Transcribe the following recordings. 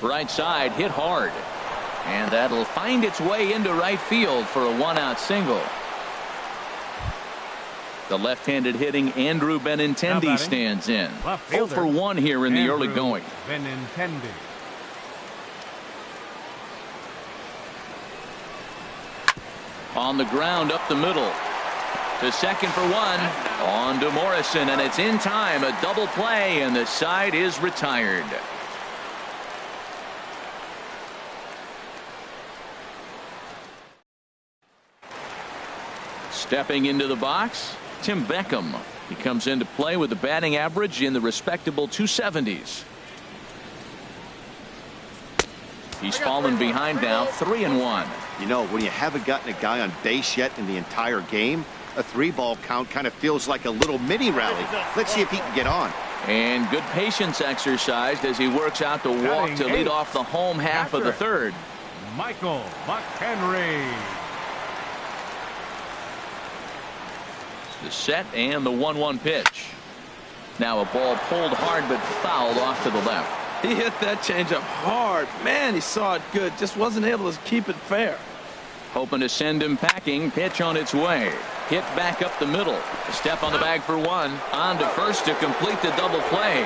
Right side hit hard. And that'll find its way into right field for a one-out single. The left-handed hitting Andrew Benintendi stands in. 0 for 1 here in the early going. Benintendi. On the ground up the middle. To second for 1. On to Morrison, and it's in time. A double play, and the side is retired. Stepping into the box, Tim Beckham. He comes into play with a batting average in the respectable 270s. He's fallen behind now, 3-1. You know, when you haven't gotten a guy on base yet in the entire game, a 3-ball count kind of feels like a little mini rally. Let's see if he can get on. And good patience exercised as he works out the walk to lead off the home half of the third. Michael McHenry. The set and the 1-1 pitch. Now a ball pulled hard but fouled off to the left. He hit that changeup hard. Man, he saw it good. Just wasn't able to keep it fair. Hoping to send him packing. Pitch on its way. Hit back up the middle. A step on the bag for 1. On to first to complete the double play.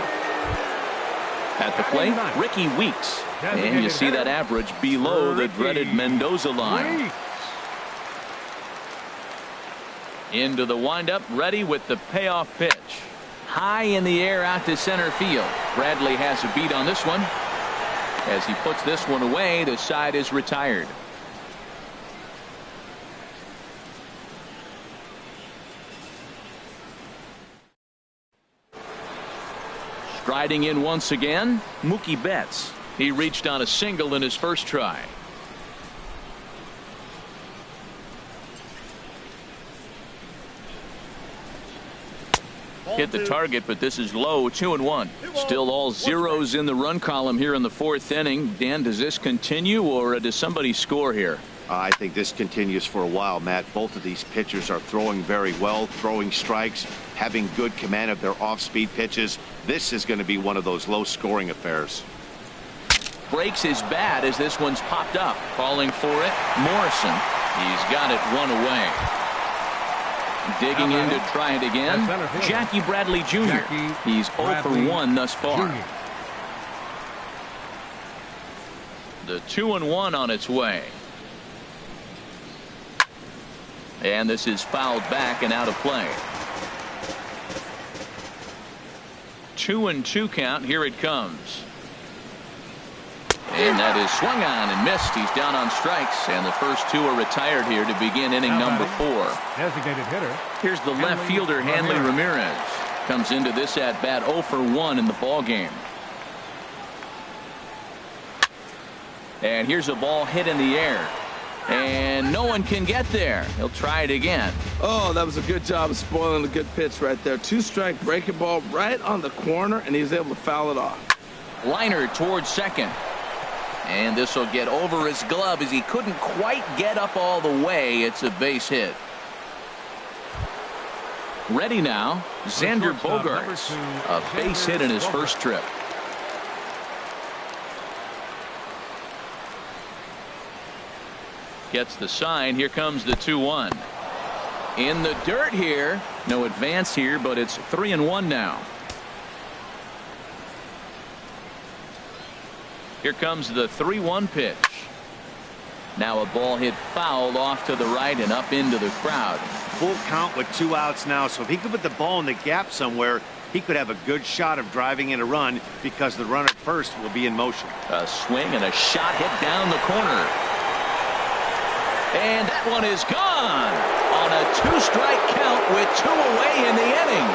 At the plate, Ricky Weeks. And you see that average below the dreaded Mendoza line. Into the windup, ready with the payoff pitch. High in the air out to center field. Bradley has a beat on this one. As he puts this one away, the side is retired. Striding in once again, Mookie Betts. He reached on a single in his first try. Hit the target, but this is low. 2-1. Still all zeros in the run column here in the fourth inning. Dan, does this continue, or does somebody score here? I think this continues for a while, Matt. Both of these pitchers are throwing very well, throwing strikes, having good command of their off-speed pitches. This is going to be one of those low-scoring affairs. Breaks his bat as this one's popped up. Calling for it, Morrison. He's got it one away. Digging in to try it again, Jackie Bradley Jr. He's 0 for 1 thus far. The 2-1 on its way. And this is fouled back and out of play. 2-2 count. Here it comes. And that is swung on and missed. He's down on strikes, and the first 2 are retired here to begin inning number 4. Designated hitter. Here's the left fielder, Hanley Ramirez. Comes into this at bat 0 for 1 in the ball game. And here's a ball hit in the air. And no one can get there. He'll try it again. Oh, that was a good job of spoiling a good pitch right there. 2-strike breaking ball right on the corner, and he was able to foul it off. Liner towards second. And this will get over his glove as he couldn't quite get up all the way. It's a base hit. Ready now, Xander Bogaerts. A base hit in his first trip. Gets the sign. Here comes the 2-1. In the dirt here. No advance here, but it's 3-1 now. Here comes the 3-1 pitch. Now a ball hit foul off to the right and up into the crowd. Full count with 2 outs now, so if he could put the ball in the gap somewhere, he could have a good shot of driving in a run because the runner at first will be in motion. A swing and a shot hit down the corner. And that one is gone on a 2-strike count with 2 away in the inning.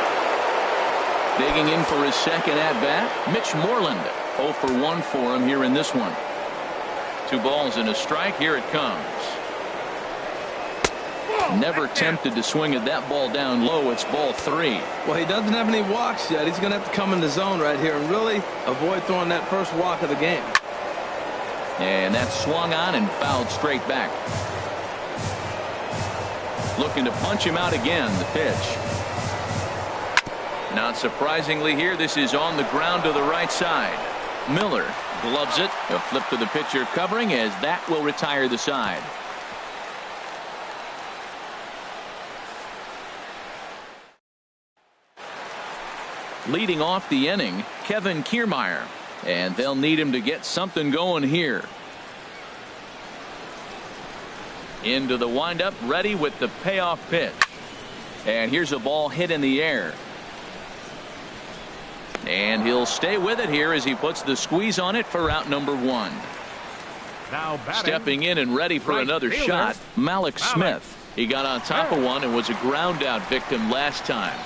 Digging in for his second at-bat, Mitch Moreland. 0 for 1 for him here in this one. 2 balls and a strike. Here it comes. Never tempted to swing at that ball down low. It's ball 3. Well, he doesn't have any walks yet. He's going to have to come in the zone right here and really avoid throwing that first walk of the game. And that swung on and fouled straight back. Looking to punch him out again. The pitch. Not surprisingly here, this is on the ground to the right side. Miller gloves it. A flip to the pitcher covering, as that will retire the side. Leading off the inning, Kevin Kiermaier, and they'll need him to get something going here. Into the windup, ready with the payoff pitch. And here's a ball hit in the air. And he'll stay with it here as he puts the squeeze on it for out number 1. Now batting, stepping in and ready for another shot, Malik Smith. He got on top of one and was a ground out victim last time.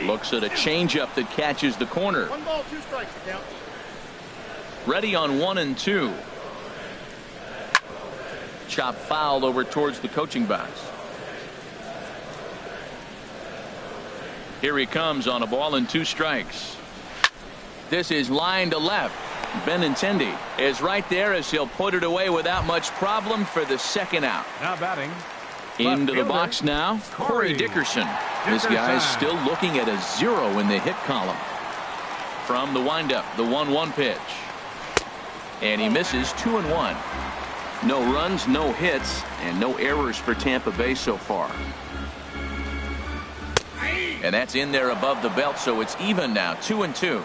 Looks at a changeup that catches the corner. 1 ball, 2 strikes. Count. Ready on 1 and 2. Chop foul over towards the coaching box. Here he comes on a ball and 2 strikes. This is line to left. Benintendi is right there as he'll put it away without much problem for the second out. Now batting. Into the box now, Corey Dickerson. This guy's still looking at a 0 in the hit column. From the windup, the 1-1 pitch. And he misses 2-1. No runs, no hits, and no errors for Tampa Bay so far. And that's in there above the belt, so it's even now, 2-2.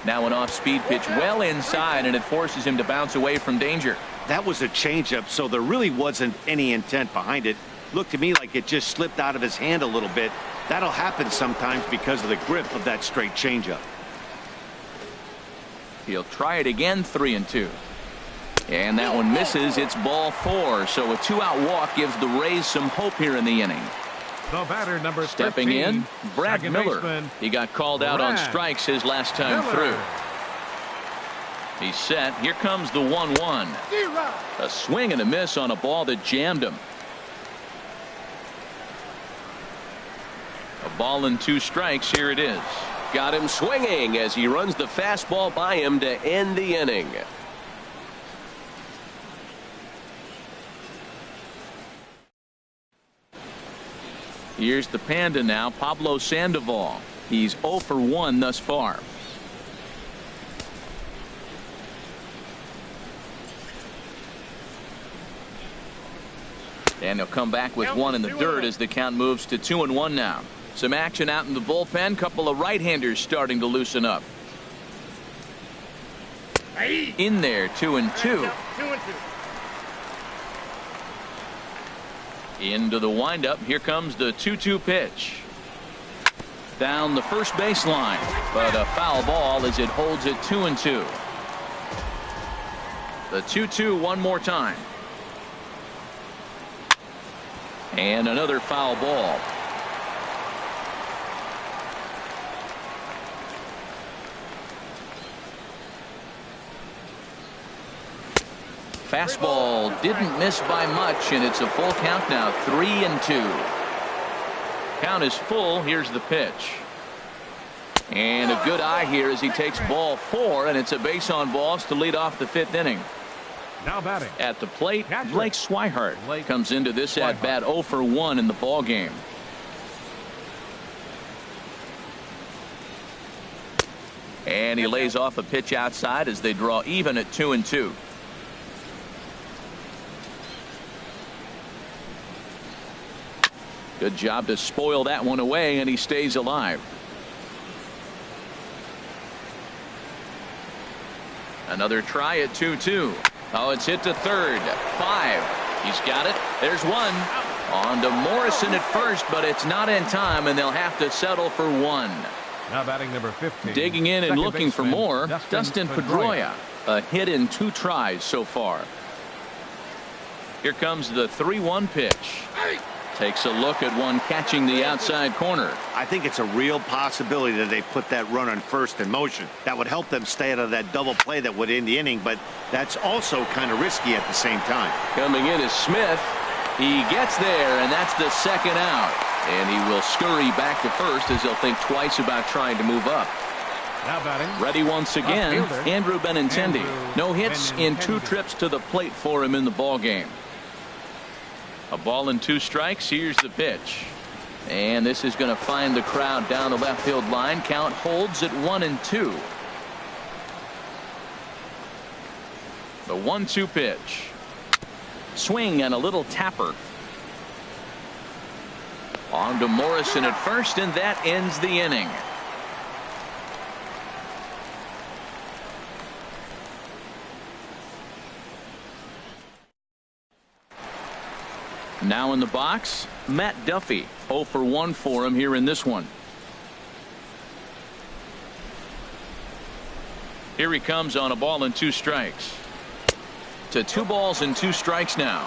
Now an off-speed pitch well inside, and it forces him to bounce away from danger. That was a changeup, so there really wasn't any intent behind it. Looked to me like it just slipped out of his hand a little bit. That'll happen sometimes because of the grip of that straight changeup. He'll try it again, 3-2. And that one misses. It's ball 4. So a 2-out walk gives the Rays some hope here in the inning. The batter, number 13, stepping in, Brad Miller. Baseman, he got called out on strikes his last time through. He's set. Here comes the 1-1. A swing and a miss on a ball that jammed him. A ball and 2 strikes. Here it is. Got him swinging as he runs the fastball by him to end the inning. Here's the Panda now, Pablo Sandoval. He's 0 for 1 thus far. And he'll come back with 1 in the dirt as the count moves to 2-1 now. Some action out in the bullpen. Couple of right-handers starting to loosen up. In there, 2-2. Into the windup. Here comes the 2-2 pitch. Down the first baseline, but a foul ball as it holds it 2-2. The 2-2 one more time. And another foul ball. Fastball didn't miss by much, and it's a full count now, 3-2. Count is full. Here's the pitch. And a good eye here as he takes ball 4, and it's a base on balls to lead off the 5th inning. Now batting. At the plate, Blake Swihart comes into this at bat 0 for 1 in the ball game. And he lays off a pitch outside as they draw even at 2-2. Good job to spoil that one away, and he stays alive. Another try at 2-2. Oh, it's hit to third. 5. He's got it. There's 1. On to Morrison at first, but it's not in time, and they'll have to settle for 1. Now batting number 15. Digging in and looking for more, Dustin Pedroia. A hit in 2 tries so far. Here comes the 3-1 pitch. Takes a look at one catching the outside corner. I think it's a real possibility that they put that run on first in motion. That would help them stay out of that double play that would end the inning, but that's also kind of risky at the same time. Coming in is Smith. He gets there, and that's the 2nd out. And he will scurry back to first as he'll think twice about trying to move up. Now batting. Ready once again, Andrew Benintendi. No hits in 2 trips to the plate for him in the ball game. A ball and 2 strikes. Here's the pitch. And this is going to find the crowd down the left field line. Count holds at 1-2. The 1-2 pitch. Swing and a little tapper. On to Morrison at first, and that ends the inning. Now in the box, Matt Duffy. 0 for 1 for him here in this one. Here he comes on a ball and 2 strikes. To 2 balls and 2 strikes now.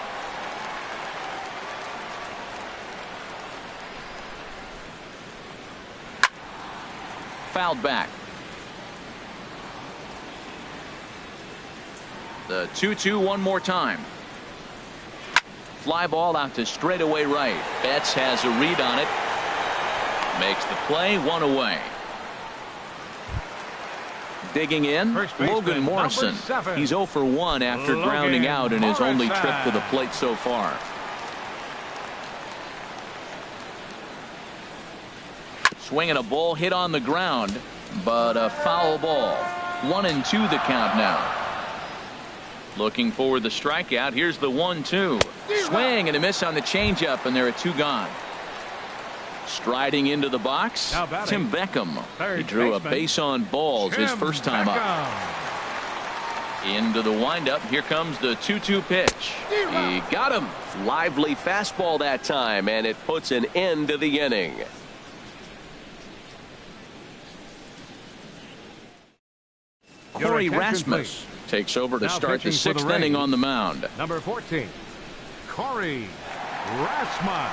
Fouled back. The 2-2 one more time. Fly ball out to straightaway right. Betts has a read on it. Makes the play, 1 away. Digging in, Logan Morrison. He's 0 for 1 after grounding out in his only trip to the plate so far. Swinging a ball hit on the ground, but a foul ball. 1-2 the count now. Looking for the strikeout. Here's the 1-2. Swing and a miss on the changeup, and there are 2 gone. Striding into the box, Tim Beckham. He drew a base on balls his first time up. Into the windup. Here comes the 2-2 pitch. He got him. Lively fastball that time, and it puts an end to the inning. Corey Rasmus takes over to start the 6th inning on the mound. Number 14, Corey Rasmus.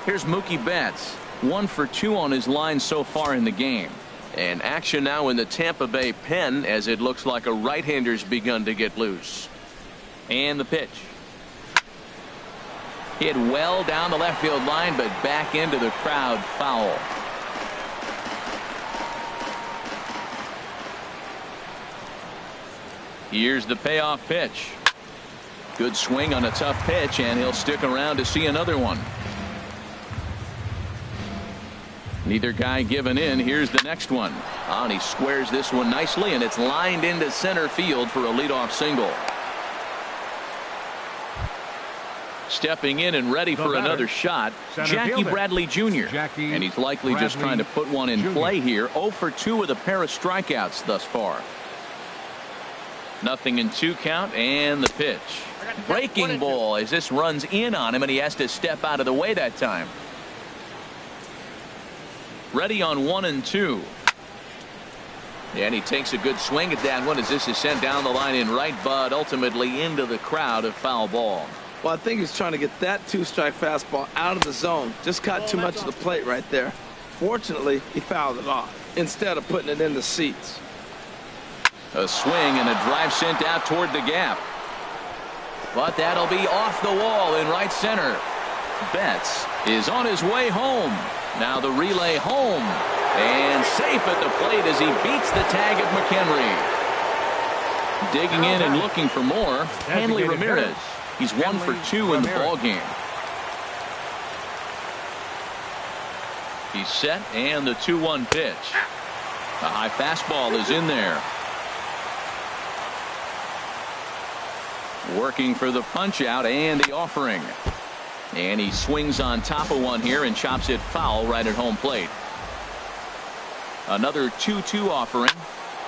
Here's Mookie Betts. 1 for 2 on his line so far in the game. And action now in the Tampa Bay pen as it looks like a right-hander's begun to get loose. And the pitch. Hit well down the left field line, but back into the crowd, foul. Here's the payoff pitch. Good swing on a tough pitch, and he'll stick around to see another one. Neither guy giving in. Here's the next one. And he squares this one nicely, and it's lined into center field for a leadoff single. Stepping in and ready for another shot, Jackie Bradley Jr. And he's likely just trying to put one in play here. 0 for 2 with a pair of strikeouts thus far. 0-2 count, and the pitch. Breaking ball as this runs in on him, and he has to step out of the way that time. Ready on 1-2. And he takes a good swing at that one as this is sent down the line in right, but ultimately into the crowd, a foul ball. Well, I think he's trying to get that 2-strike fastball out of the zone. Just caught too much of the plate right there. Fortunately, he fouled it off instead of putting it in the seats. A swing and a drive sent out toward the gap. But that'll be off the wall in right center. Betts is on his way home. Now the relay home. And safe at the plate as he beats the tag of McHenry. Digging in and looking for more, Hanley Ramirez. He's 1 for 2 in the ball game. He's set, and the 2-1 pitch. The high fastball is in there. Working for the punch out and the offering. And he swings on top of one here and chops it foul right at home plate. Another 2-2 offering.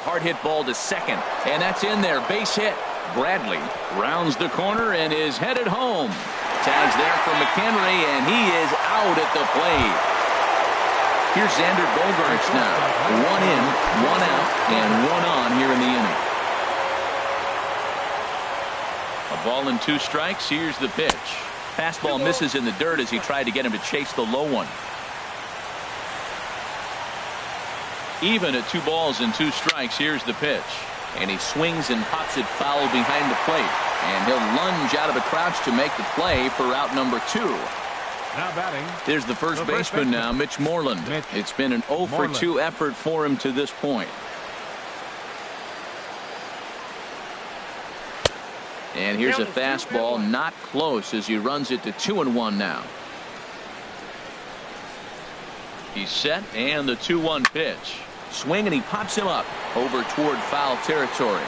Hard hit ball to second, and that's in there. Base hit. Bradley rounds the corner and is headed home. Tags there for McHenry, and he is out at the plate. Here's Xander Bogaerts now. 1 in, 1 out, and 1 on here in the inning. A ball and 2 strikes. Here's the pitch. Fastball misses in the dirt as he tried to get him to chase the low one. Even at 2 balls and 2 strikes. Here's the pitch. And he swings and pops it foul behind the plate. And he'll lunge out of the crouch to make the play for out number 2. Now batting. Here's the first baseman now, Mitch Moreland. It's been an 0 for 2 effort for him to this point. And here's a fastball, not close, as he runs it to 2-1 now. He's set, and the 2-1 pitch. Swing, and he pops him up over toward foul territory.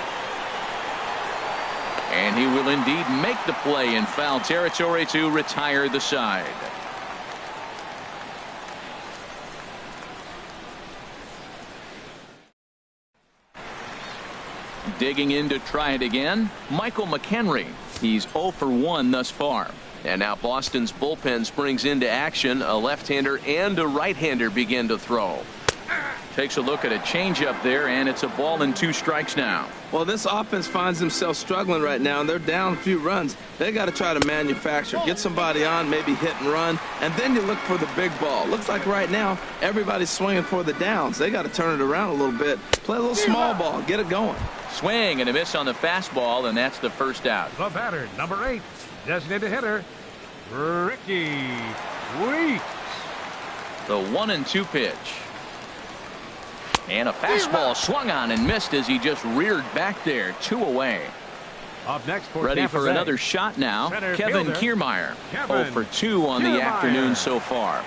And he will indeed make the play in foul territory to retire the side. Digging in to try it again, Michael McHenry. He's 0 for 1 thus far. And now Boston's bullpen springs into action. A left-hander and a right-hander begin to throw. Takes a look at a changeup there, and it's a ball and 2 strikes now. Well, this offense finds themselves struggling right now, and they're down a few runs. They got to try to manufacture, get somebody on, maybe hit and run, and then you look for the big ball. Looks like right now everybody's swinging for the downs. They got to turn it around a little bit, play a little small ball, get it going. Swing and a miss on the fastball, and that's the first out. The batter, number 8, designated hitter, Ricky Weeks. The 1-2 pitch. And a fastball swung on and missed as he just reared back there. 2 away. Up next for ready Tampa for Bay. another shot now. Center Kevin fielder, Kiermaier. Kevin 0 for 2 on the Kiermaier. afternoon so far.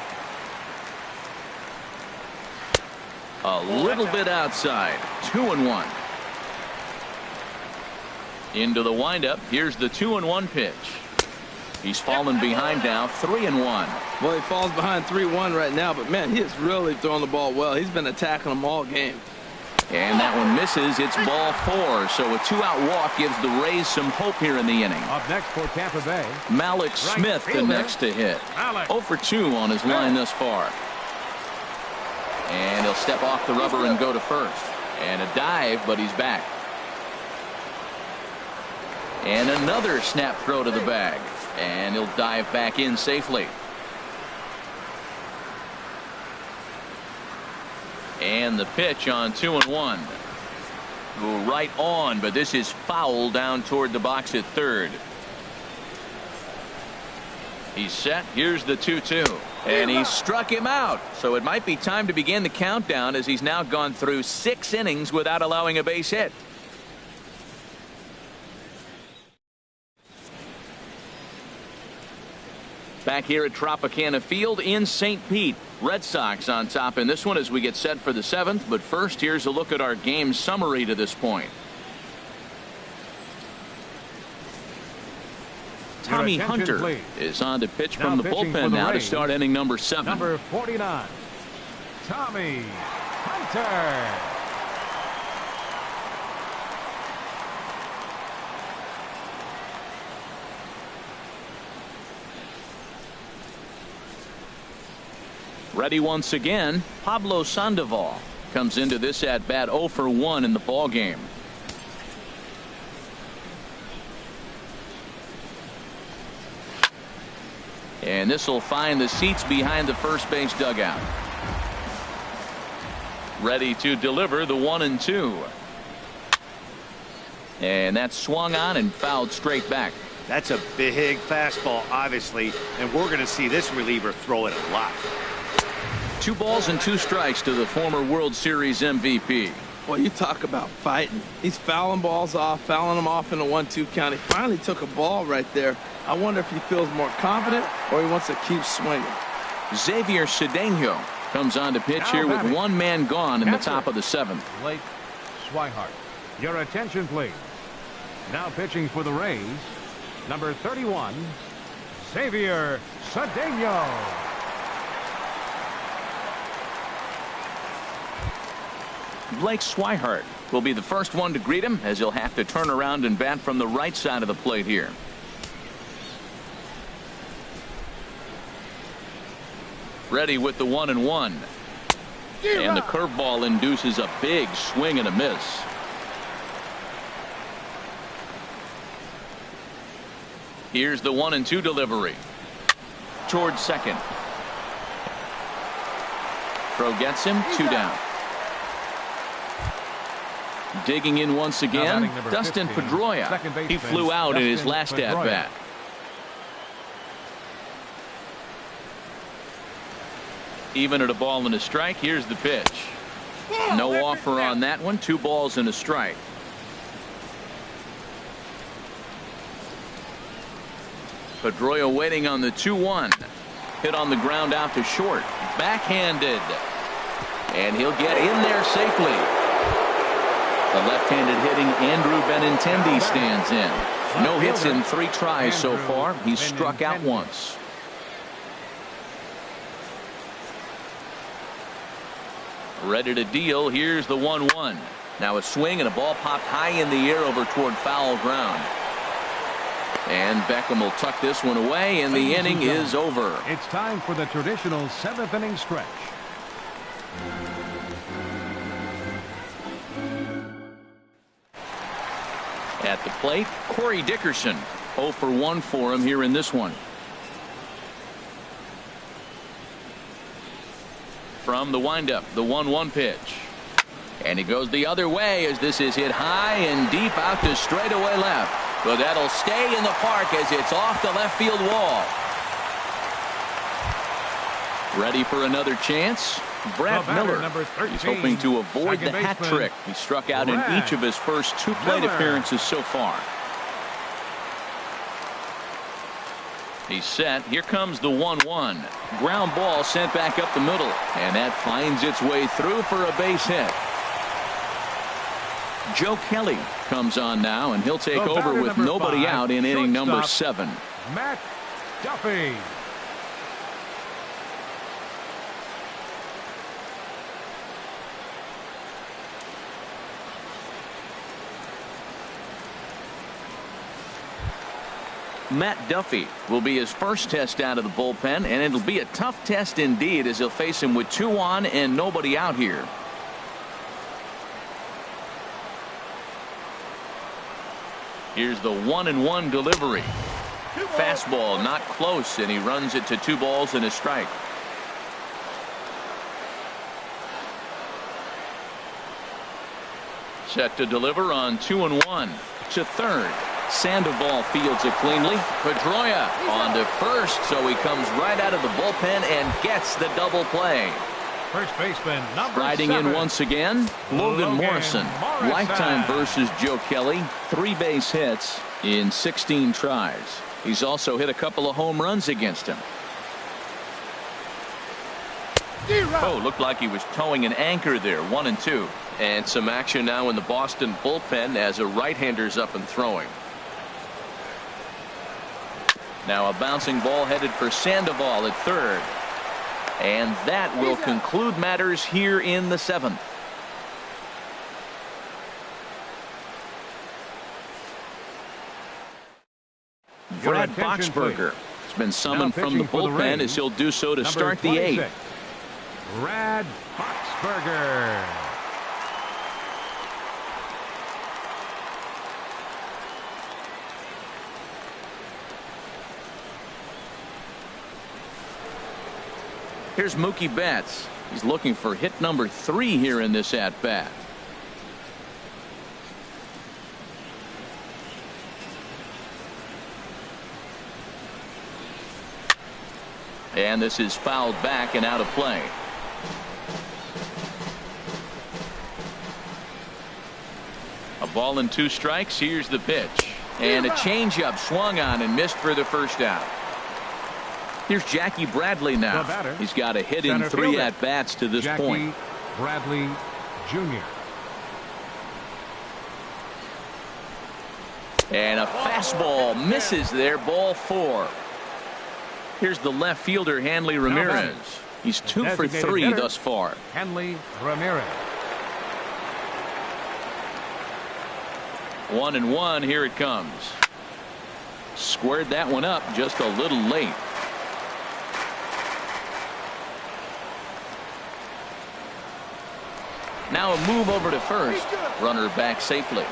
A little bit outside. 2-1. Into the windup. Here's the 2-1 pitch. He's fallen behind now. 3-1. Well, he falls behind 3-1 right now, but man, he is really throwing the ball well. He's been attacking them all game. And that one misses. It's ball 4. So a 2-out walk gives the Rays some hope here in the inning. Up next for Tampa Bay, Malik Smith the next to hit. 0 for 2 on his line thus far. And he'll step off the rubber and go to first. And a dive, but he's back. And another snap throw to the bag. And he'll dive back in safely. And the pitch on 2-1. Go right on, but this is foul down toward the box at third. He's set. Here's the 2-2. And he struck him out. So it might be time to begin the countdown, as he's now gone through 6 innings without allowing a base hit. Back here at Tropicana Field in St. Pete. Red Sox on top in this one as we get set for the 7th. But first, here's a look at our game summary to this point. Tommy Hunter please. is on to pitch Now from the pitching for bullpen the now to Rays, start inning number 7. number 49, Tommy Hunter. Ready once again, Pablo Sandoval comes into this at bat 0 for 1 in the ball game. And this will find the seats behind the first base dugout. Ready to deliver the 1-2. And that's swung on and fouled straight back. That's a big fastball, obviously, and we're going to see this reliever throw it a lot. 2 balls and 2 strikes to the former World Series MVP. Well, you talk about fighting. He's fouling balls off, fouling them off in a 1-2 count. He finally took a ball right there. I wonder if he feels more confident or he wants to keep swinging. Xavier Cedeno comes on to pitch here with 1 man gone in the top of the 7th. Blake Swihart. Your attention, please. Now pitching for the Rays, number 31, Xavier Cedeno. Blake Swihart will be the first one to greet him, as he'll have to turn around and bat from the right side of the plate here. Ready with the 1-1. And the curveball induces a big swing and a miss. Here's the 1-2 delivery. Towards second. Throw gets him. 2 down. Digging in once again, Dustin 15, Pedroia. He flew out in his last at-bat. Even at a ball and a strike, here's the pitch. No offer on that one. 2 balls and a strike. Pedroia waiting on the 2-1. Hit on the ground out to short. Backhanded. And he'll get in there safely. The left-handed hitting Andrew Benintendi stands in. No hits in 3 tries so far. He's struck out once. Ready to deal. Here's the 1-1. Now a swing and a ball popped high in the air over toward foul ground. And Beckham will tuck this one away, and the inning is over. It's time for the traditional 7th inning stretch. At the plate, Corey Dickerson. 0 for 1 for him here in this one. From the windup, the 1-1 pitch. And he goes the other way as this is hit high and deep out to straightaway left. But that'll stay in the park as it's off the left field wall. Ready for another chance? Brad Miller. He's hoping to avoid the hat trick. He struck out in each of his first 2 plate appearances so far. He's set. Here comes the 1-1. Ground ball sent back up the middle. And that finds its way through for a base hit. Joe Kelly comes on now, and he'll take over with nobody out in inning number 7. Matt Duffy. Matt Duffy will be his first test out of the bullpen, and it'll be a tough test indeed as he'll face him with 2 on and nobody out here. Here's the 1-1 delivery. Fastball not close, and he runs it to 2 balls and a strike. Set to deliver on 2-1 to third. Sandoval fields it cleanly. Pedroia on to first, so he comes right out of the bullpen and gets the double play. First baseman number Striding 7. in once again, Logan Morrison. Lifetime versus Joe Kelly. 3 base hits in 16 tries. He's also hit a couple of home runs against him. Oh, looked like he was towing an anchor there. 1-2. And some action now in the Boston bullpen as a right-hander's up and throwing. Now a bouncing ball headed for Sandoval at third. And that will conclude matters here in the 7th. Brad Boxberger has been summoned from the bullpen as he'll do so to start the 8th. Brad Boxberger. Here's Mookie Betts. He's looking for hit number 3 here in this at-bat. And this is fouled back and out of play. A ball and 2 strikes. Here's the pitch. And a changeup swung on and missed for the first out. Here's Jackie Bradley now. He's got a hit in 3 at-bats to this point. Bradley Jr. And a fastball misses there. Ball 4. Here's the left fielder, Hanley Ramirez. He's 2 for 3 thus far. Hanley Ramirez. 1-1. Here it comes. Squared that one up just a little late. Now a move over to first. Runner back safely.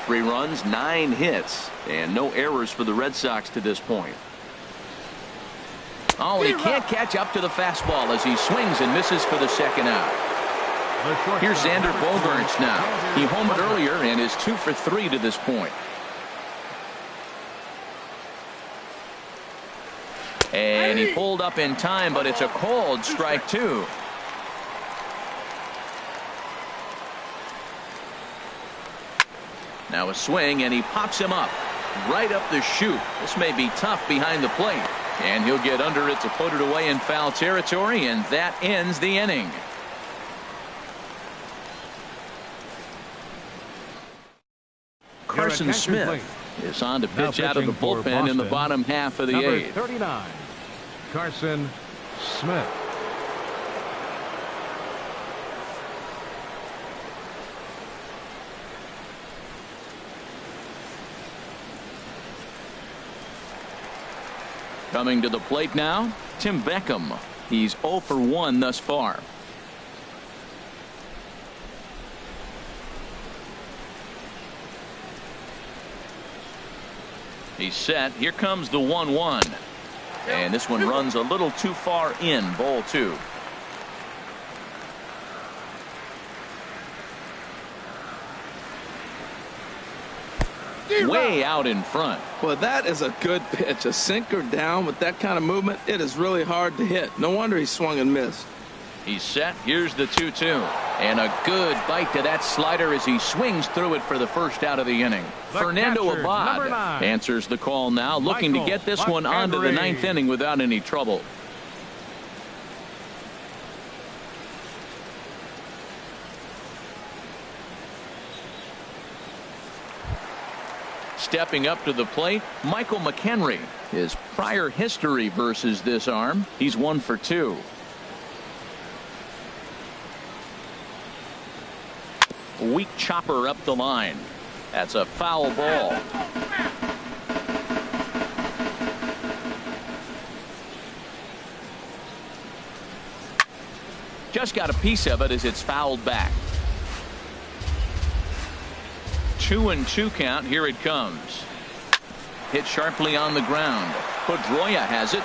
3 runs, 9 hits, and no errors for the Red Sox to this point. Oh, he can't catch up to the fastball as he swings and misses for the second out. Here's Xander Bogaerts now. He homered earlier and is 2 for 3 to this point. And he pulled up in time, but it's a called strike two. Now a swing, and he pops him up right up the chute. This may be tough behind the plate. And he'll get under it to put it away in foul territory, and that ends the inning. Carson Smith is on to pitch out of the bullpen in the bottom half of the eighth. 39, Carson Smith. Coming to the plate now, Tim Beckham. He's 0 for 1 thus far. He's set. Here comes the 1-1. And this one runs a little too far in, ball two. Way out in front. Well, that is a good pitch. A sinker down with that kind of movement, it is really hard to hit. No wonder he swung and missed. He's set. Here's the 2-2. And a good bite to that slider as he swings through it for the first out of the inning. Fernando Abad answers the call now, looking to get this one onto the ninth inning without any trouble. Stepping up to the plate, Michael McHenry. His prior history versus this arm, he's 1 for 2. Weak chopper up the line. That's a foul ball. Just got a piece of it as it's fouled back. 2-2 count. Here it comes. Hit sharply on the ground. Pedroia has it.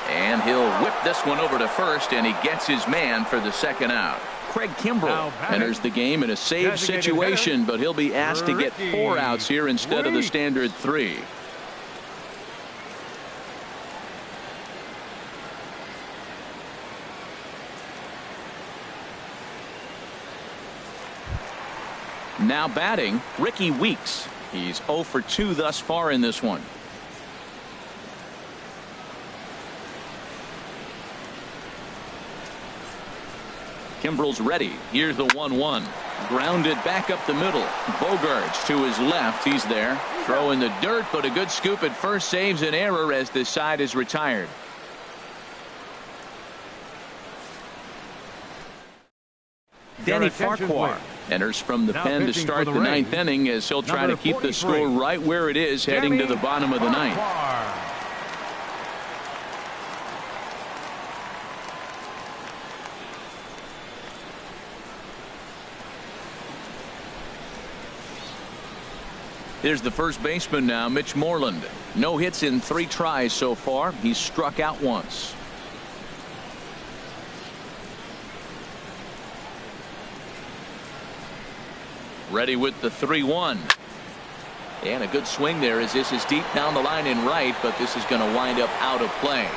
And he'll whip this one over to first, and he gets his man for the second out. Craig Kimbrell enters the game in a save situation, but he'll be asked to get 4 outs here instead of the standard 3. Now batting, Ricky Weeks. He's 0 for 2 thus far in this one. Kimbrell's ready. Here's the 1-1. Grounded back up the middle. Bogarts to his left. He's there. Throw in the dirt, but a good scoop at first saves an error as this side is retired. Danny Farquhar enters from the pen to start the ninth inning as he'll try to keep the score right where it is heading to the bottom of the ninth. Here's the first baseman now, Mitch Moreland. No hits in 3 tries so far. He's struck out once. Ready with the 3-1. And a good swing there as this is deep down the line in right, but this is going to wind up out of play.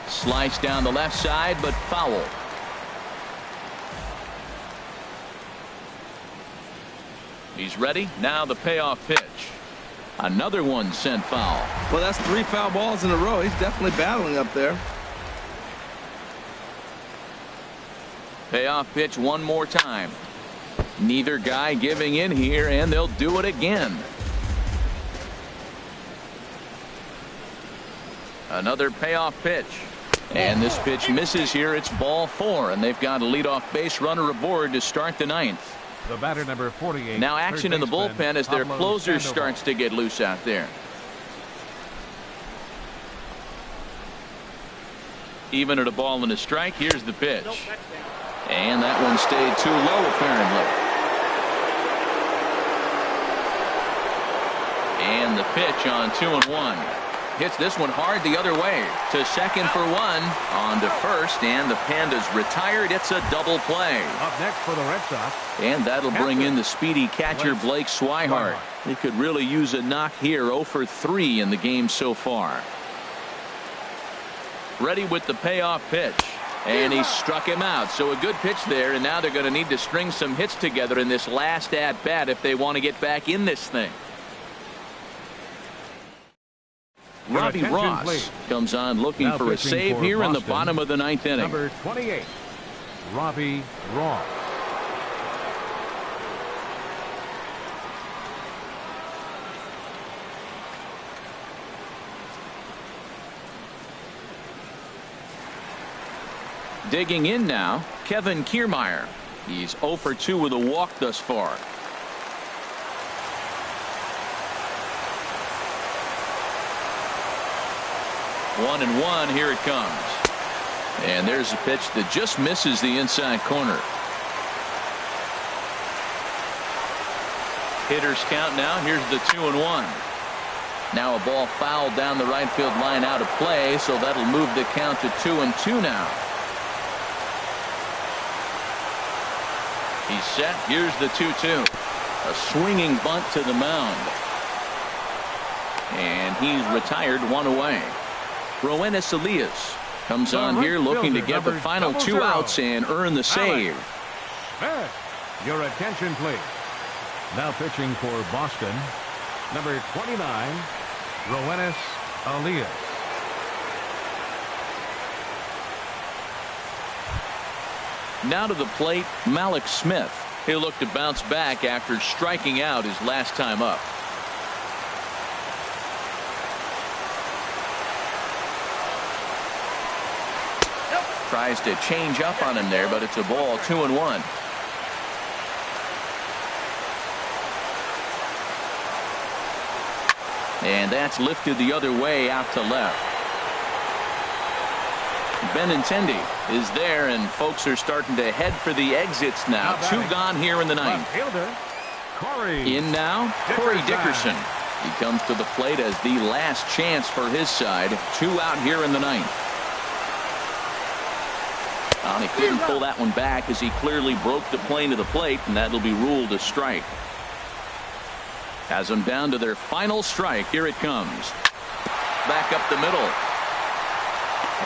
Slice down the left side, but foul. He's ready. Now the payoff pitch. Another one sent foul. Well, that's 3 foul balls in a row. He's definitely battling up there. Payoff pitch one more time. Neither guy giving in here, and they'll do it again. Another payoff pitch. And this pitch misses here. It's ball 4, and they've got a leadoff base runner aboard to start the ninth. The batter number 48. Now action in the bullpen as their closer starts to get loose out there. Even at a ball and a strike. Here's the pitch. And that one stayed too low apparently. And the pitch on 2-1. hits this one hard the other way. To second for one. On to first, and the Pandas retired. It's a double play. Up next for the Red Sox. And that'll bring in the speedy catcher Blake Swihart. He could really use a knock here. 0 for 3 in the game so far. Ready with the payoff pitch. And he struck him out. So a good pitch there, and now they're going to need to string some hits together in this last at-bat if they want to get back in this thing. Robbie Ross comes on looking now for a save for here Boston, in the bottom of the ninth inning. Number 28, Robbie Ross. Digging in now, Kevin Kiermaier. He's 0 for 2 with a walk thus far. One and one, here it comes. And there's a pitch that just misses the inside corner. Hitters count now. Here's the 2-1. Now a ball fouled down the right field line out of play, so that'll move the count to 2-2 now. He's set. Here's the 2-2. A swinging bunt to the mound. And he's retired, one away. Roenis Elias comes on here looking to get the final 2 outs and earn the save. Your attention, please. Now pitching for Boston, number 29, Roenis Elias. Now to the plate, Malik Smith. He'll look to bounce back after striking out his last time up. Tries to change up on him there, but it's a ball. 2-1. And that's lifted the other way out to left. Benintendi is there, and folks are starting to head for the exits now. 2 gone here in the ninth. In now, Corey Dickerson. He comes to the plate as the last chance for his side. 2 out here in the ninth. He couldn't pull that one back as he clearly broke the plane of the plate, and that'll be ruled a strike. Has them down to their final strike. Here it comes. Back up the middle.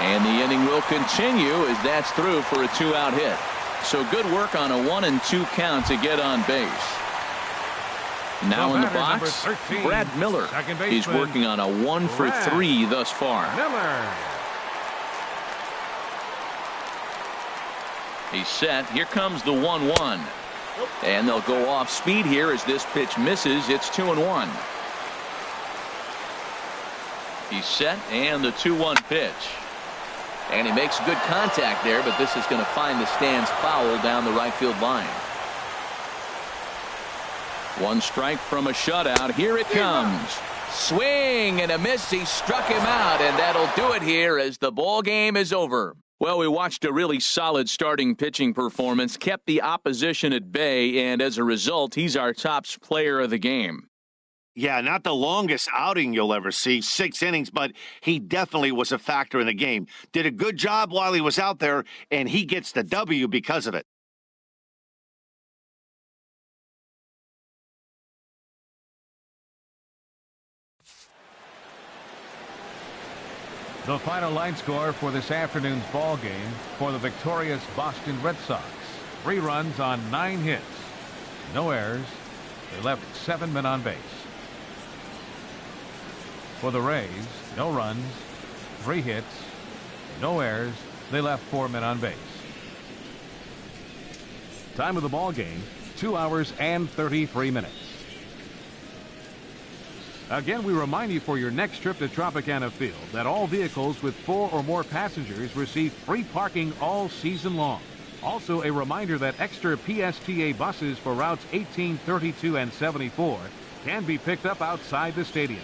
And the inning will continue as that's through for a 2-out hit. So good work on a 1-2 count to get on base. Now in the box, 13, Brad Miller. He's working on a 1 for 3 thus far. Miller. He's set. Here comes the 1-1. And they'll go off speed here as this pitch misses. It's 2-1. He's set, and the 2-1 pitch. And he makes good contact there, but this is going to find the stands foul down the right field line. 1 strike from a shutout. Here it comes. Swing and a miss. He struck him out, and that'll do it here as the ball game is over. Well, we watched a really solid starting pitching performance, kept the opposition at bay, and as a result, he's our top player of the game. Yeah, not the longest outing you'll ever see, 6 innings, but he definitely was a factor in the game. Did a good job while he was out there, and he gets the W because of it. The final line score for this afternoon's ball game for the victorious Boston Red Sox. 3 runs on 9 hits. No errors. They left 7 men on base. For the Rays, no runs, 3 hits, no errors. They left 4 men on base. Time of the ball game, 2 hours and 33 minutes. Again, we remind you for your next trip to Tropicana Field that all vehicles with 4 or more passengers receive free parking all season long. Also, a reminder that extra PSTA buses for routes 18, 32, and 74 can be picked up outside the stadium.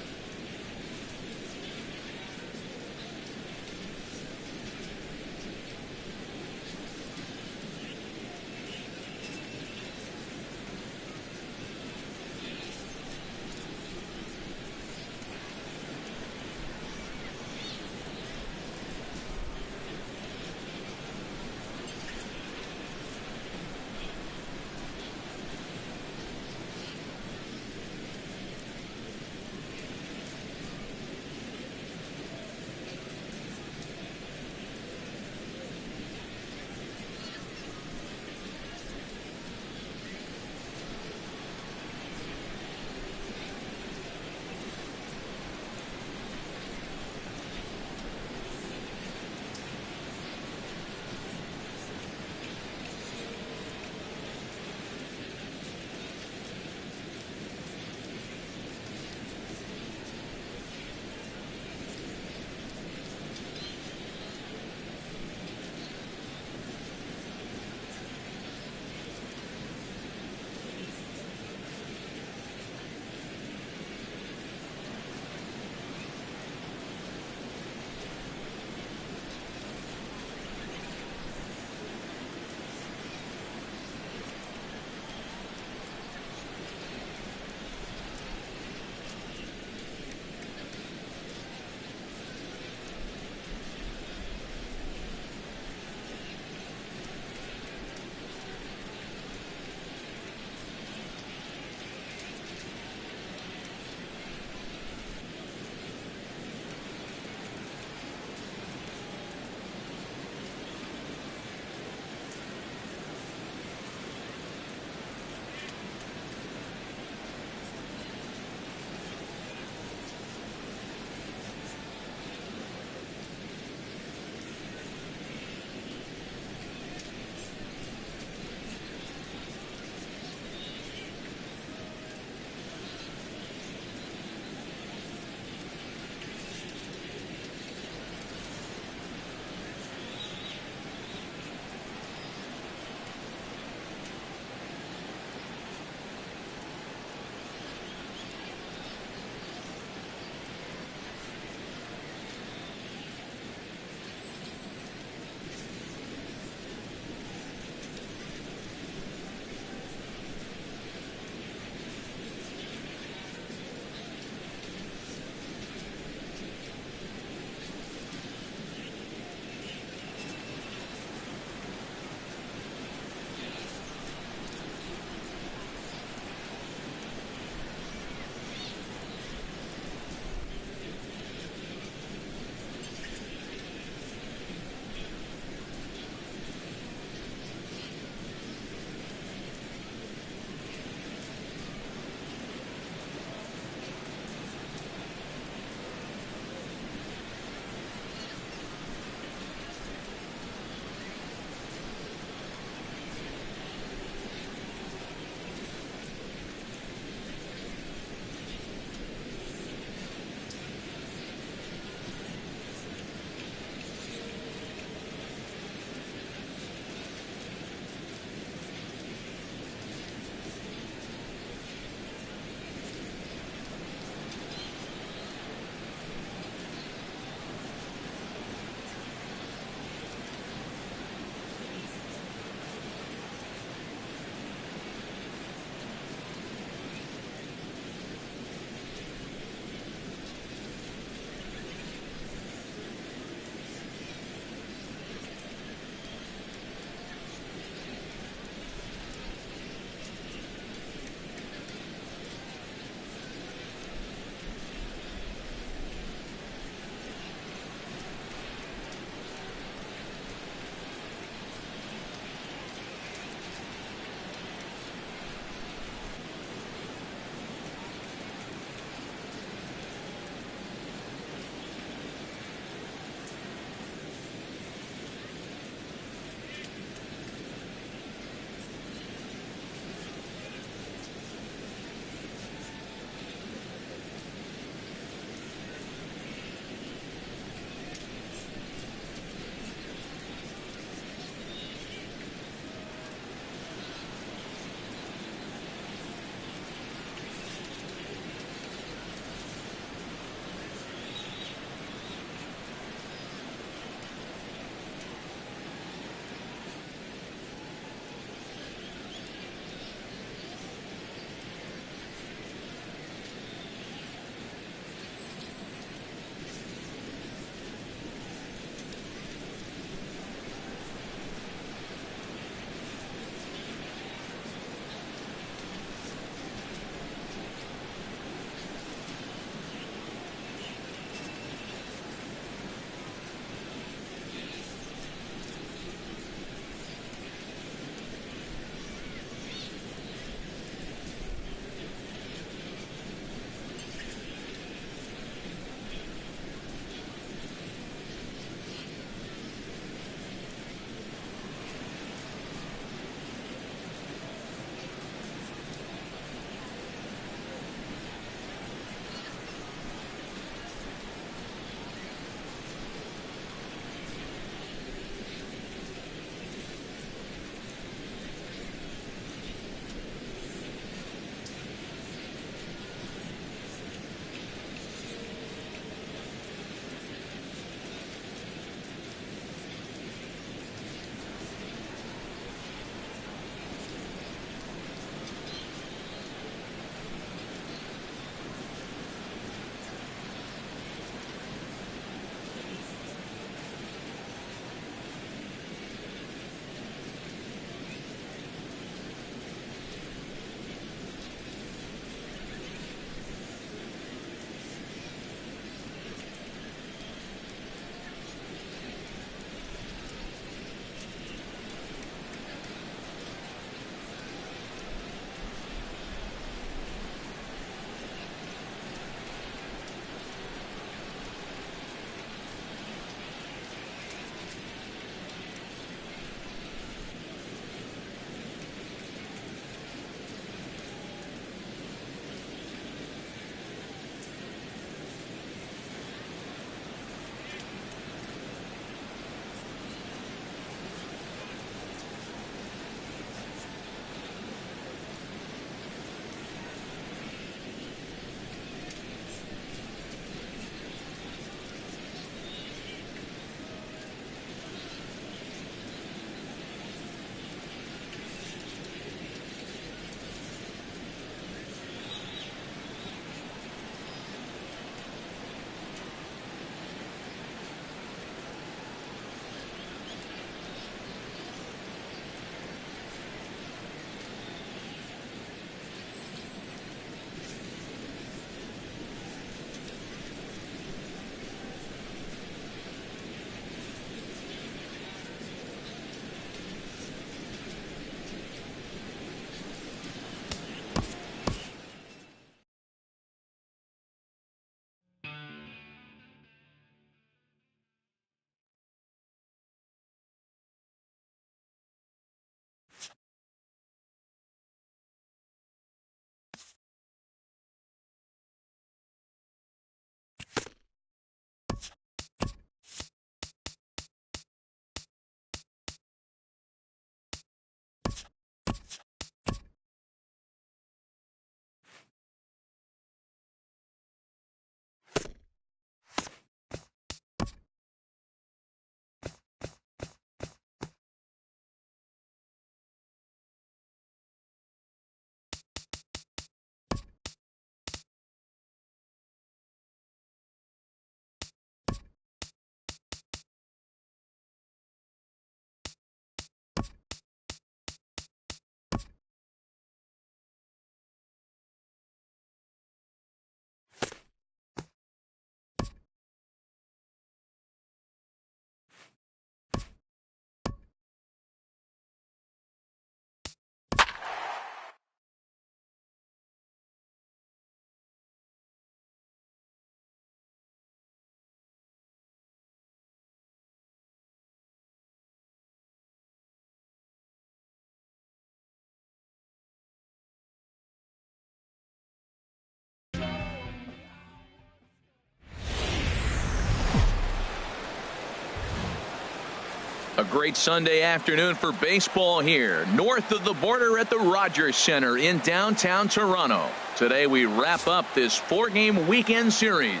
A great Sunday afternoon for baseball here north of the border at the Rogers Center in downtown Toronto. Today we wrap up this 4-game weekend series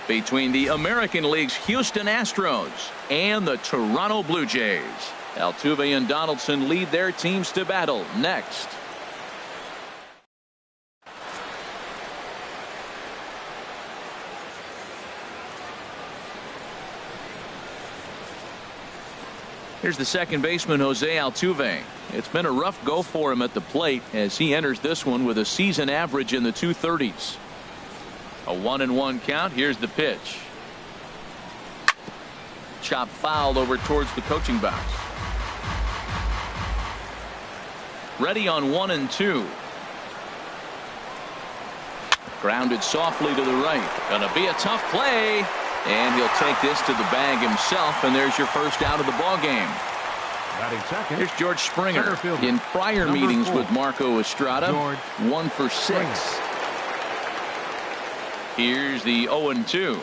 between the American League's Houston Astros and the Toronto Blue Jays. Altuve and Donaldson lead their teams to battle next. Here's the second baseman, Jose Altuve. It's been a rough go for him at the plate as he enters this one with a season average in the 230s. A 1-1 count. Here's the pitch. Chop foul over towards the coaching box. Ready on 1-2. Grounded softly to the right. Gonna be a tough play. And he'll take this to the bag himself, and there's your first out of the ball game. Here's George Springer. In prior meetings with Marco Estrada, 1 for 6. Here's the 0-2.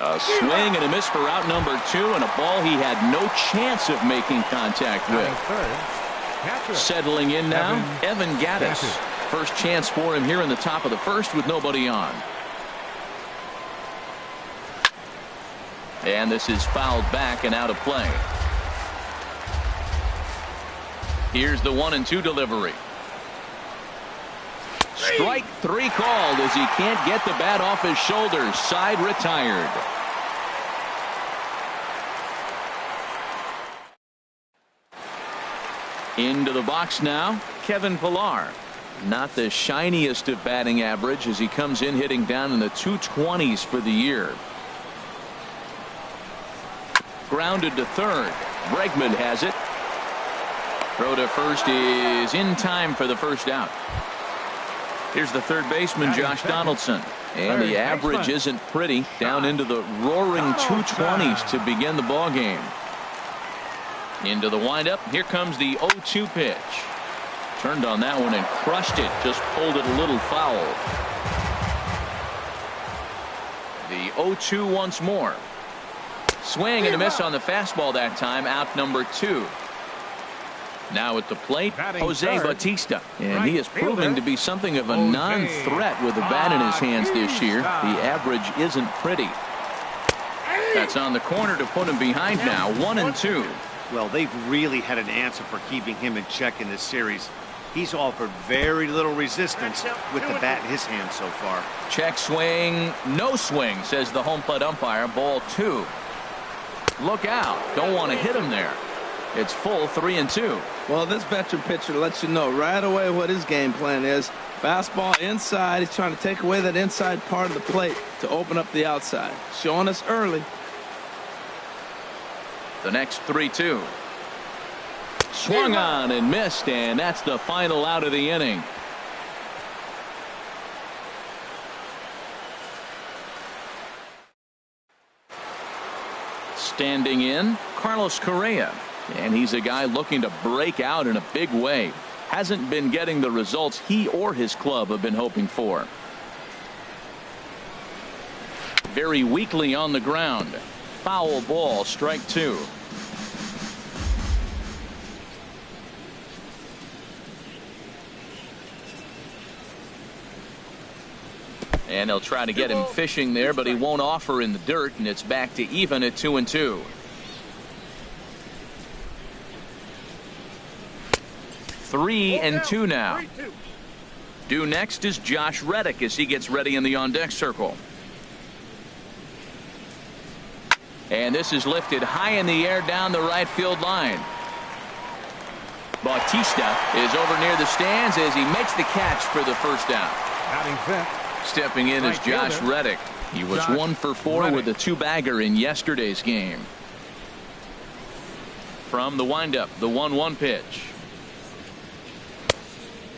A swing and a miss for out number 2, and a ball he had no chance of making contact with. Settling in now, Evan Gattis. First chance for him here in the top of the first with nobody on. And this is fouled back and out of play. Here's the 1-2 delivery. Strike 3 called as he can't get the bat off his shoulders. Side retired. Into the box now, Kevin Pillar. Not the shiniest of batting average as he comes in hitting down in the 220s for the year. Grounded to third. Bregman has it. Throw to first is in time for the first out. Here's the third baseman, Josh Donaldson. And the average isn't pretty. Down into the roaring 220s to begin the ball game. Into the windup. Here comes the 0-2 pitch. Turned on that one and crushed it. Just pulled it a little foul. The 0-2 once more. Swing and a miss on the fastball that time. Out number 2. Now at the plate, Jose Bautista. And he is proving to be something of a non-threat with a bat in his hands this year. The average isn't pretty. That's on the corner to put him behind now. 1-2. Well, they've really had an answer for keeping him in check in this series. He's offered very little resistance with the bat in his hand so far. Check swing. No swing, says the home plate umpire. Ball 2. Look out. Don't want to hit him there. It's full 3-2. Well, this veteran pitcher lets you know right away what his game plan is. Fastball inside. He's trying to take away that inside part of the plate to open up the outside. Showing us early. The next 3-2. Swung on and missed, and that's the final out of the inning. Standing in, Carlos Correa. And he's a guy looking to break out in a big way. Hasn't been getting the results he or his club have been hoping for. Very weakly on the ground. Foul ball, strike 2. And he'll try to get him fishing there, but he won't offer in the dirt, and it's back to even at 2-2. 3-2 now. Due next is Josh Reddick as he gets ready in the on-deck circle. And this is lifted high in the air down the right field line. Bautista is over near the stands as he makes the catch for the first down. Stepping in is Josh Reddick. He was 1 for 4 with a 2-bagger in yesterday's game. From the windup, the 1-1 pitch.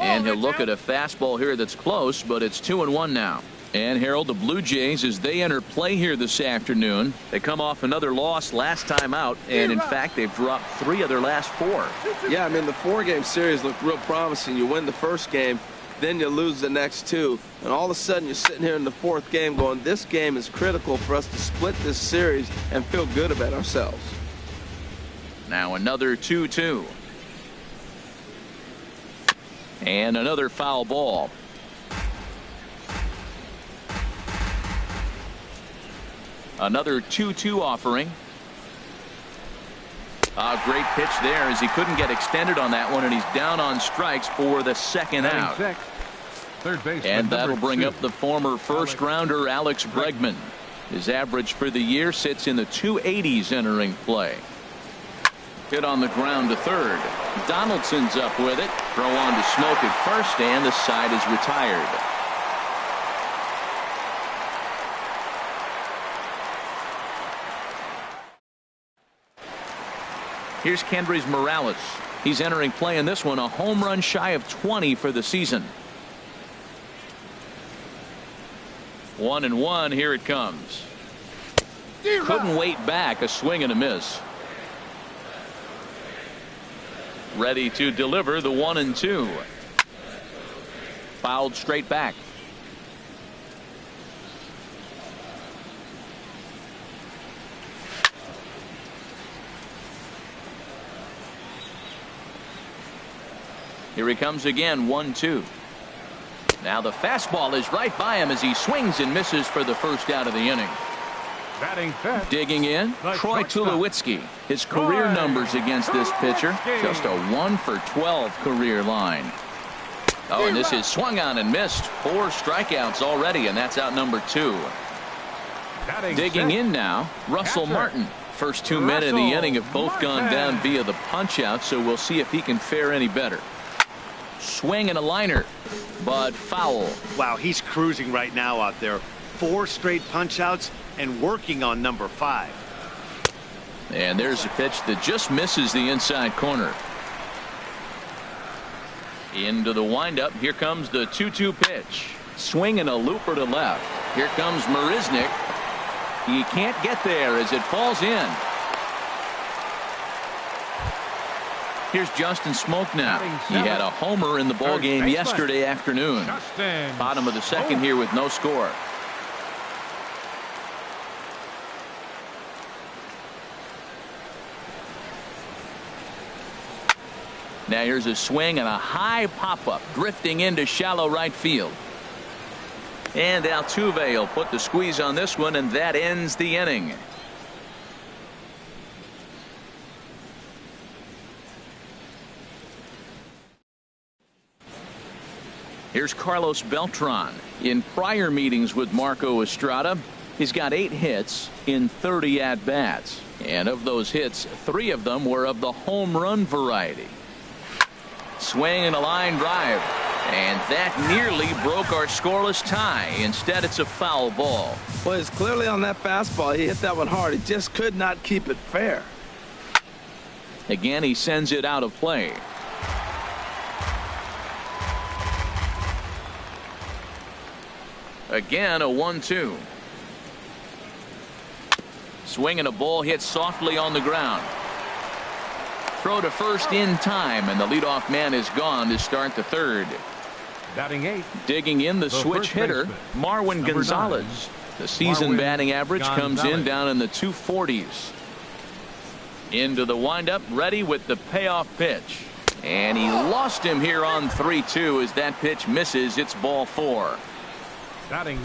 And he'll look at a fastball here that's close, but it's 2-1 now. And Harold, the Blue Jays, as they enter play here this afternoon, they come off another loss last time out, and in fact they've dropped 3 of their last 4. Yeah, I mean the 4-game series looked real promising. You win the first game, then you lose the next 2. And all of a sudden, you're sitting here in the 4th game going, this game is critical for us to split this series and feel good about ourselves. Now another 2-2. And another foul ball. Another 2-2 offering. A great pitch there as he couldn't get extended on that one, and he's down on strikes for the second out. Third baseman, and that'll bring 2. up the former first-rounder Alex Bregman. His average for the year sits in the 280s entering play. Hit on the ground to third. Donaldson's up with it. Throw on to Smoke at first, and the side is retired. Here's Kendrys Morales. He's entering play in this one, a home run shy of 20 for the season. 1-1, here it comes. Couldn't wait back, a swing and a miss. Ready to deliver the 1-2. Fouled straight back. Here he comes again, 1-2. Now the fastball is right by him as he swings and misses for the first out of the inning. Batting fifth. Digging in, Troy Tulowitzki. His career numbers against this pitcher, just a 1 for 12 career line. Oh, and this is swung on and missed. 4 strikeouts already, and that's out number 2. Digging in now, Russell Martin. First 2 men in the inning have both gone down via the punch out, so we'll see if he can fare any better. Swing and a liner, but foul. Wow, he's cruising right now out there. 4 straight punch outs and working on number 5. And there's a pitch that just misses the inside corner. Into the windup. Here comes the 2-2 pitch. Swing and a looper to left. Here comes Marisnik. He can't get there as it falls in. Here's Justin Smoke now. He had a homer in the ballgame yesterday afternoon. Bottom of the second here with no score. Now here's a swing and a high pop-up drifting into shallow right field. And Altuve will put the squeeze on this one, and that ends the inning. Here's Carlos Beltran. In prior meetings with Marco Estrada, he's got 8 hits in 30 at-bats. And of those hits, 3 of them were of the home run variety. Swing and a line drive. And that nearly broke our scoreless tie. Instead, it's a foul ball. Well, it's clearly on that fastball. He hit that one hard. He just could not keep it fair. Again, he sends it out of play. Again, a 1-2. Swing and a ball hit softly on the ground. Throw to first in time, and the leadoff man is gone to start the third. Batting 8. Digging in the switch hitter, Marwin Gonzalez. 9. The season batting average comes in down in the 240s. Into the windup, ready with the payoff pitch. And he lost him here on 3-2 as that pitch misses. It's ball 4.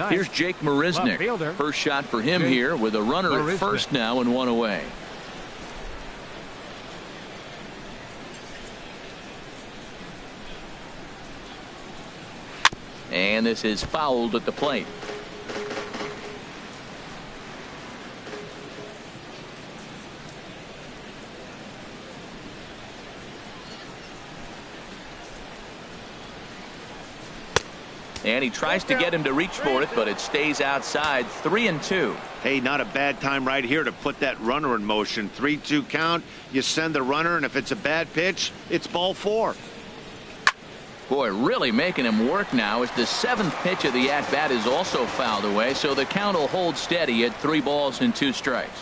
Here's Jake Marisnik. First shot for him here with a runner at first now and 1 away. And this is fouled at the plate. And he tries to get him to reach for it, but it stays outside. 3-2. Hey, not a bad time right here to put that runner in motion. 3-2 count. You send the runner, and if it's a bad pitch, it's ball 4. Boy, really making him work now as the 7th pitch of the at-bat is also fouled away, so the count will hold steady at 3 balls and 2 strikes.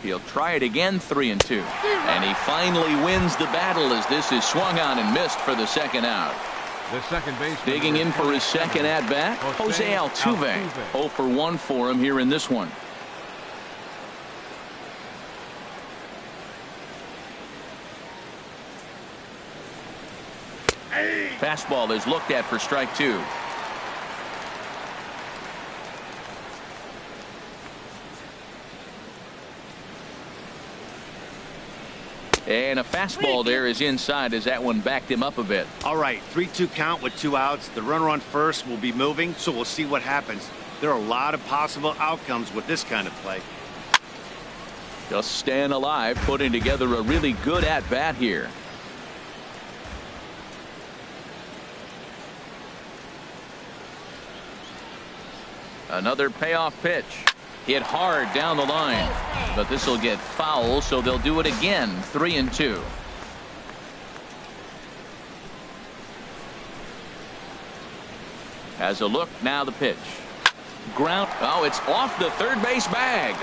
He'll try it again, 3-2. And he finally wins the battle as this is swung on and missed for the second out. The second base digging in for his second at-bat, Jose Altuve. 0 for 1 for him here in this one. Fastball is looked at for strike 2. And a fastball there is inside as that one backed him up a bit. All right, 3-2 count with 2 outs. The runner on first will be moving, so we'll see what happens. There are a lot of possible outcomes with this kind of play. Just staying alive, putting together a really good at-bat here. Another payoff pitch. Hit hard down the line, but this will get foul, so they'll do it again. 3-2. Has a look, now the pitch. Ground. Oh, it's off the third base bag.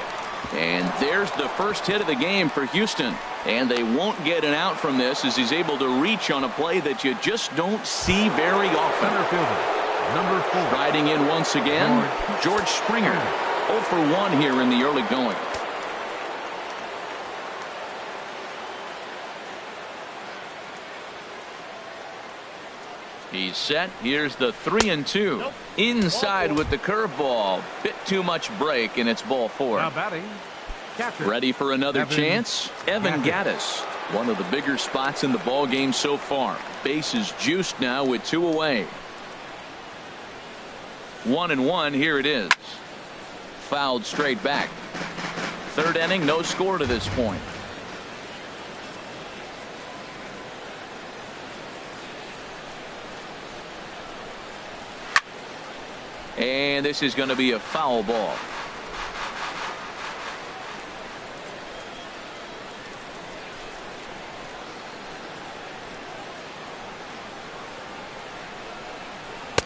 And there's the first hit of the game for Houston. And they won't get an out from this as he's able to reach on a play that you just don't see very often. Center fielder, number 4. Riding in once again, George Springer. 0 for 1 here in the early going. He's set. Here's the 3-2. Inside with the curveball. Bit too much break, and it's ball 4. Now batting, catcher. Ready for another chance? Evan Gattis. One of the bigger spots in the ball game so far. Base is juiced now with 2 away. 1-1. Here it is. Fouled straight back. Third inning, no score to this point. And this is going to be a foul ball.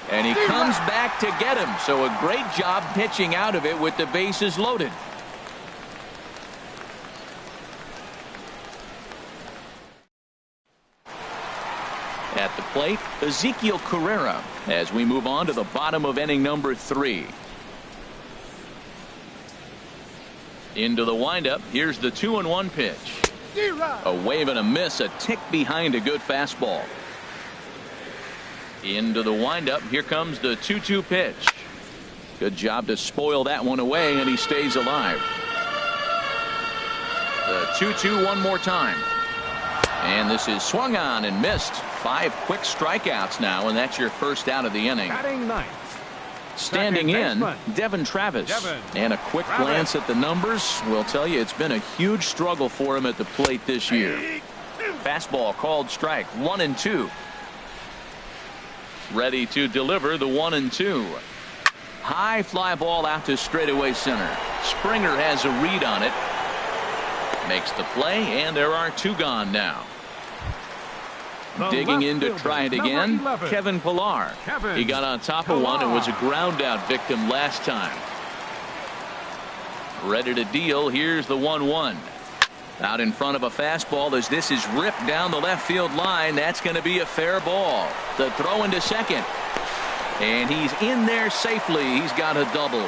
And he comes back to get him. So a great job pitching out of it with the bases loaded. At the plate, Ezekiel Carrera, as we move on to the bottom of inning number 3. Into the windup. Here's the 2-1 pitch. A wave and a miss, a tick behind a good fastball. Into the windup. Here comes the 2-2 pitch. Good job to spoil that one away, and he stays alive. The 2-2 one more time. And this is swung on and missed. 5 quick strikeouts now, and that's your first out of the inning. Batting ninth. Standing in, Devin Travis. And a quick glance at the numbers will tell you it's been a huge struggle for him at the plate this year. Fastball called strike. 1-2. Ready to deliver the 1-2. High fly ball out to straightaway center. Springer has a read on it. Makes the play, and there are 2 gone now. Digging in to try it again, Kevin Pillar. He got on top of one and was a ground out victim last time. Ready to deal. Here's the 1-1. Out in front of a fastball as this is ripped down the left field line. That's going to be a fair ball. The throw into second. And he's in there safely. He's got a double.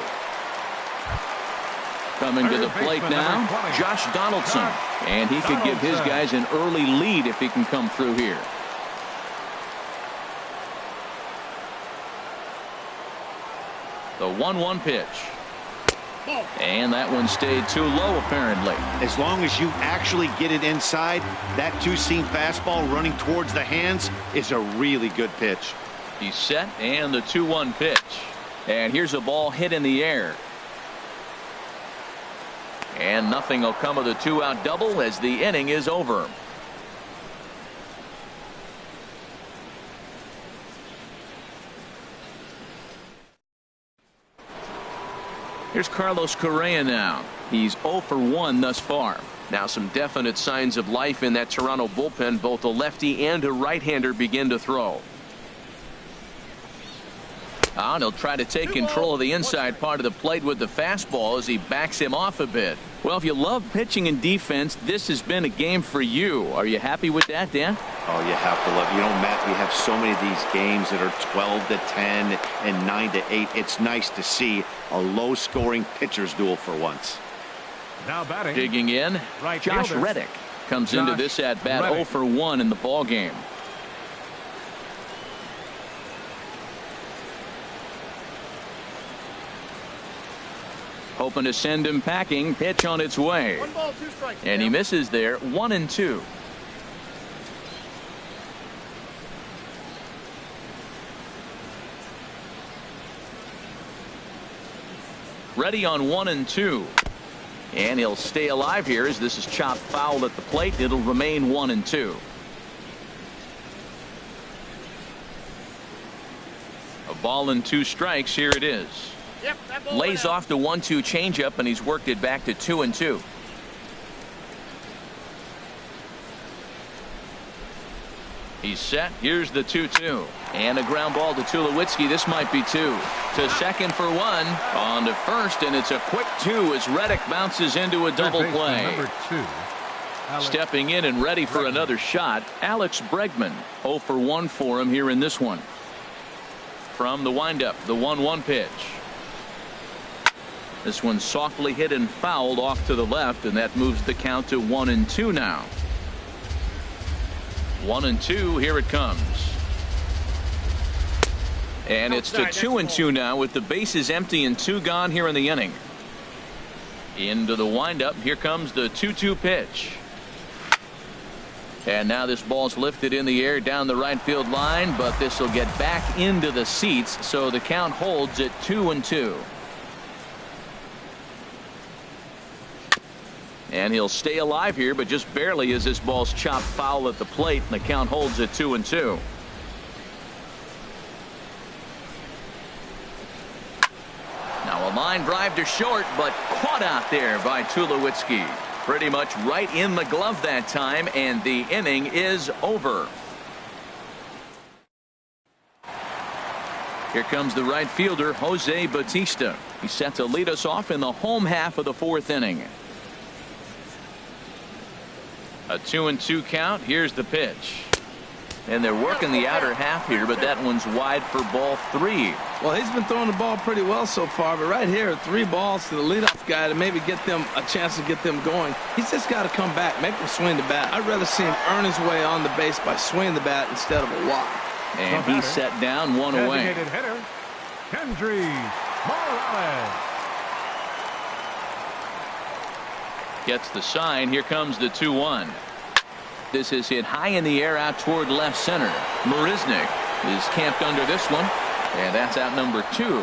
Coming to the plate now, Josh Donaldson. And he could give his guys an early lead if he can come through here. The 1-1 pitch. And that one stayed too low, apparently. As long as you actually get it inside, that 2-seam fastball running towards the hands is a really good pitch. He's set, and the 2-1 pitch. And here's a ball hit in the air. And nothing will come of the 2-out double as the inning is over. Here's Carlos Correa now. He's 0 for 1 thus far. Now some definite signs of life in that Toronto bullpen. Both a lefty and a right-hander begin to throw. And he'll try to take control of the inside part of the plate with the fastball as he backs him off a bit. Well, if you love pitching and defense, this has been a game for you. Are you happy with that, Dan? Oh, you have to love. You know, Matt, we have so many of these games that are 12-10 and 9-8. It's nice to see a low-scoring pitcher's duel for once. Now batting. Digging in, Right Josh fielder. Reddick comes into this at bat 0 for 1 in the ball game. Hoping to send him packing. Pitch on its way. 1 ball, 2 strikes. And he misses there. 1-2. Ready on 1-2. And he'll stay alive here as this is chopped foul at the plate. It'll remain 1-2. A ball and 2 strikes. Here it is. Yep, that ball Lays went out. off the 1-2 changeup, and he's worked it back to 2-2. He's set. Here's the 2-2. And a ground ball to Tulowitzki. This might be 2. To second for 1. On to first, and it's a quick 2 as Reddick bounces into a double play. Number 2. Stepping in and ready for another shot, Alex Bregman. 0 for 1 for him here in this one. From the windup, the 1-1 pitch. This one softly hit and fouled off to the left, and that moves the count to 1-2 now. 1-2. Here it comes. And it's to 2-2 now with the bases empty and 2 gone here in the inning. Into the windup. Here comes the 2-2 pitch. And now this ball's lifted in the air down the right field line, but this will get back into the seats, so the count holds at 2-2. And he'll stay alive here, but just barely as this ball's chopped foul at the plate, and the count holds at 2-2. Now a line drive to short, but caught out there by Tulowitzki. Pretty much right in the glove that time, and the inning is over. Here comes the right fielder, Jose Bautista. He's set to lead us off in the home half of the 4th inning. A 2-2 count. Here's the pitch. And they're working the outer half here, but that one's wide for ball 3. Well, he's been throwing the ball pretty well so far, but right here, 3 balls to the leadoff guy to maybe get them a chance to get them going. He's just got to come back, make him swing the bat. I'd rather see him earn his way on the base by swinging the bat instead of a walk. And he's set down, 1 away. Designated hitter, Kendry Morales. Gets the sign. Here comes the 2-1. This is hit high in the air out toward left center. Marisnik is camped under this one, and that's out number 2.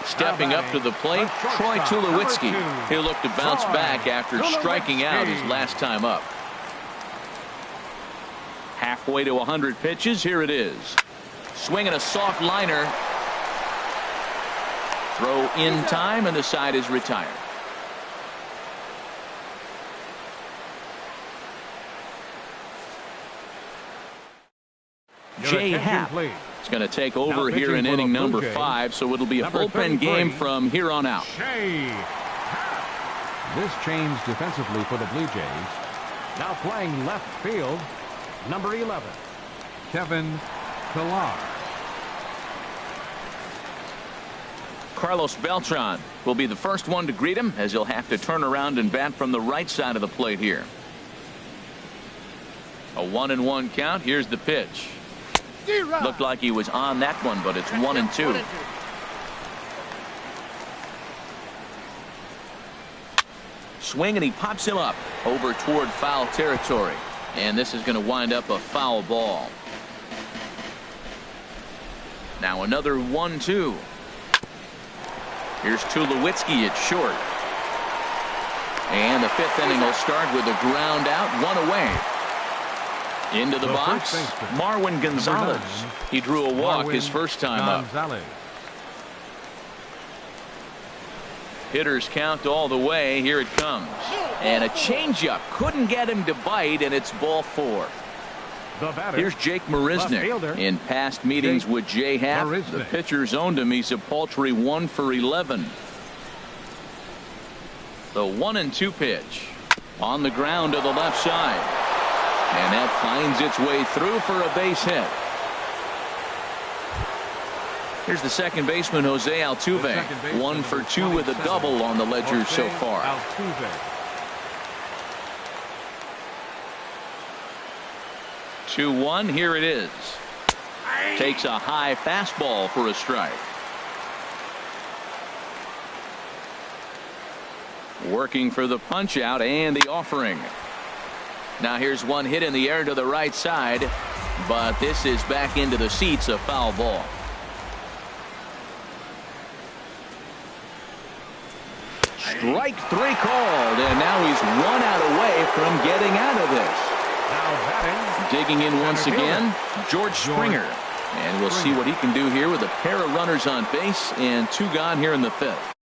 Stepping up to the plate, Troy Tulowitzki. He'll look to bounce back after striking out his last time up. Halfway to 100 pitches. Here it is. Swinging a soft liner. Throw in time, and the side is retired. Jay Happ is going to take over here in inning number 5, so it'll be a bullpen game from here on out. This change defensively for the Blue Jays. Now playing left field, number 11, Kevin Pillar. Carlos Beltran will be the first one to greet him, as he'll have to turn around and bat from the right side of the plate here. A 1-1 count. Here's the pitch. Looked like he was on that one, but it's 1-2. Swing, and he pops him up over toward foul territory, and this is going to wind up a foul ball. Now another 1-2. Here's Tulowitzki at short. And the 5th inning will start with a ground out, 1 away. Into the box, Marwin Gonzalez. He drew a walk his first time up. Hitters count all the way. Here it comes. And a changeup. Couldn't get him to bite, and it's ball 4. The batter. Here's Jake Left Marisnick. fielder. In past meetings Jake with Jay Happ, the Marisnick. pitcher's owned him. He's a paltry 1 for 11. The 1-2 pitch on the ground to the left side. And that finds its way through for a base hit. Here's the second baseman, Jose Altuve. 1 for 2 with a double on the ledger so far. Altuve. 2-1. Here it is. Takes a high fastball for a strike. Working for the punch out and the offering. Now here's one hit in the air to the right side, but this is back into the seats, a foul ball. Strike 3 called, and now he's 1 out away from getting out of this. Now batting. Digging in once again, George Springer. And we'll see what he can do here with a pair of runners on base and 2 gone here in the 5th.